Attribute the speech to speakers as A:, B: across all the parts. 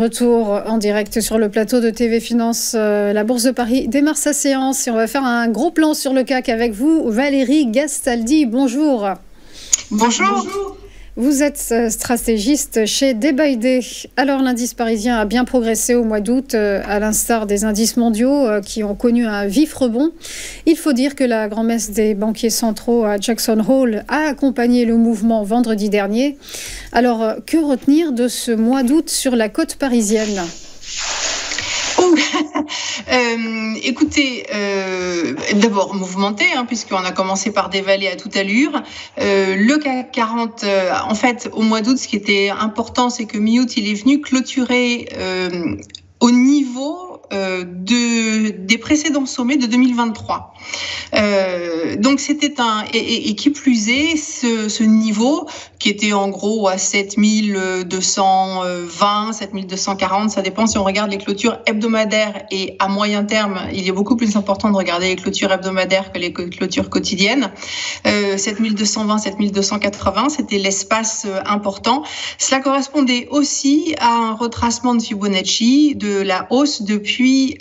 A: retour en direct sur le plateau de TV Finance. La Bourse de Paris démarre sa séance et on va faire un gros plan sur le CAC avec vous, Valérie Gastaldi. Bonjour.
B: Bonjour.
A: Vous êtes stratégiste chez Day by Day. Alors l'indice parisien a bien progressé au mois d'août, à l'instar des indices mondiaux qui ont connu un vif rebond. Il faut dire que la grand-messe des banquiers centraux à Jackson Hole a accompagné le mouvement vendredi dernier. Alors que retenir de ce mois d'août sur la côte parisienne ?
B: Écoutez, d'abord mouvementé, puisqu'on a commencé par dévaler à toute allure. Le CAC 40, en fait, au mois d'août, ce qui était important, c'est que mi-août, il est venu clôturer au niveau des précédents sommets de 2023. Donc c'était et qui plus est, ce niveau qui était en gros à 7220, 7240, ça dépend si on regarde les clôtures hebdomadaires, et à moyen terme, il est beaucoup plus important de regarder les clôtures hebdomadaires que les clôtures quotidiennes. 7220, 7280, c'était l'espace important. Cela correspondait aussi à un retracement de Fibonacci de la hausse depuis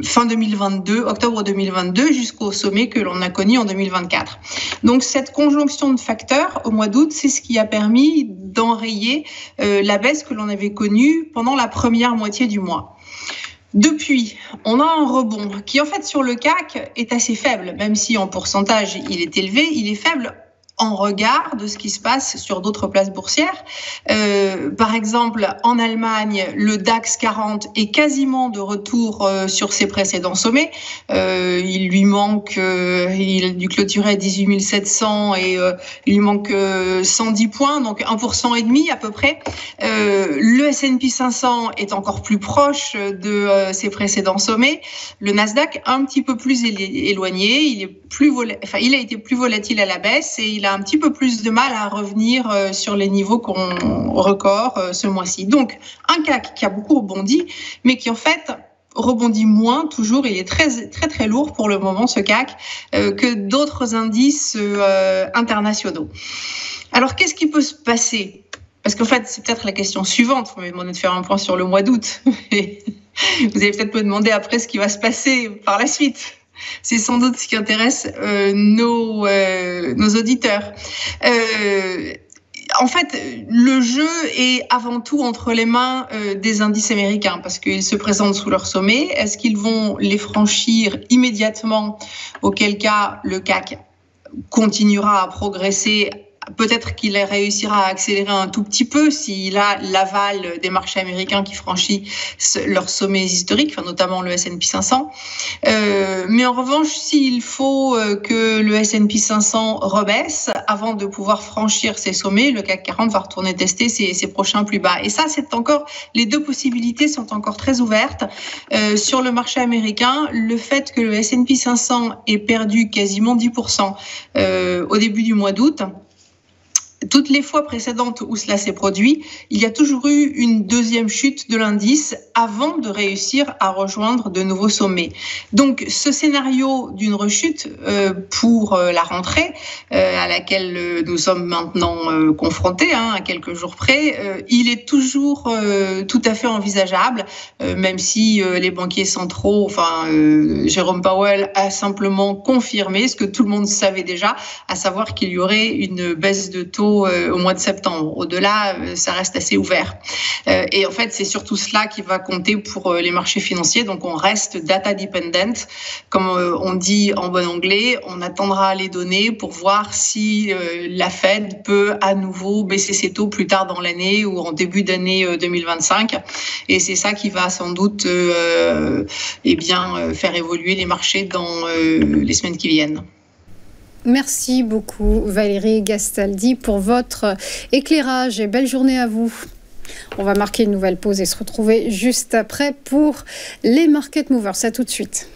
B: fin 2022, octobre 2022, jusqu'au sommet que l'on a connu en 2024. Donc cette conjonction de facteurs au mois d'août, c'est ce qui a permis d'enrayer la baisse que l'on avait connue pendant la première moitié du mois. Depuis, on a un rebond qui, en fait, sur le CAC est assez faible, même si en pourcentage il est élevé, il est faible en regard de ce qui se passe sur d'autres places boursières. Par exemple, en Allemagne, le DAX 40 est quasiment de retour sur ses précédents sommets. Il lui manque, il a dû clôturer à 18 700 et il lui manque 110 points, donc 1,5% à peu près. Le S&P 500 est encore plus proche de ses précédents sommets. Le Nasdaq un petit peu plus éloigné, il a été plus volatile à la baisse et il a un petit peu plus de mal à revenir sur les niveaux qu'on record ce mois-ci. Donc, un CAC qui a beaucoup rebondi, mais qui en fait rebondit moins toujours. Il est très, très, très lourd pour le moment, ce CAC, que d'autres indices internationaux. Alors, qu'est-ce qui peut se passer ? Parce qu'en fait, c'est peut-être la question suivante. Vous m'avez demandé de faire un point sur le mois d'août. Vous allez peut-être me demander après ce qui va se passer par la suite. C'est sans doute ce qui intéresse nos auditeurs. En fait, le jeu est avant tout entre les mains des indices américains parce qu'ils se présentent sous leur sommet. Est-ce qu'ils vont les franchir immédiatement, auquel cas le CAC continuera à progresser? Peut-être qu'il réussira à accélérer un tout petit peu s'il a l'aval des marchés américains qui franchit leurs sommets historiques, notamment le S&P 500. Mais en revanche, s'il faut que le S&P 500 rebaisse avant de pouvoir franchir ses sommets, le CAC 40 va retourner tester ses prochains plus bas. Et ça, les deux possibilités sont encore très ouvertes. Sur le marché américain, le fait que le S&P 500 ait perdu quasiment 10% au début du mois d'août, toutes les fois précédentes où cela s'est produit, il y a toujours eu une deuxième chute de l'indice avant de réussir à rejoindre de nouveaux sommets. Donc, ce scénario d'une rechute pour la rentrée, à laquelle nous sommes maintenant confrontés, à quelques jours près, il est toujours tout à fait envisageable, même si les banquiers centraux, Jérôme Powell a simplement confirmé ce que tout le monde savait déjà, à savoir qu'il y aurait une baisse de taux au mois de septembre. Au-delà, ça reste assez ouvert. Et en fait, c'est surtout cela qui va compter pour les marchés financiers. Donc, on reste data dependent, comme on dit en bon anglais. On attendra les données pour voir si la Fed peut à nouveau baisser ses taux plus tard dans l'année ou en début d'année 2025. Et c'est ça qui va sans doute faire évoluer les marchés dans les semaines qui viennent.
A: Merci beaucoup Valérie Gastaldi pour votre éclairage et belle journée à vous. On va marquer une nouvelle pause et se retrouver juste après pour les Market Movers. À tout de suite.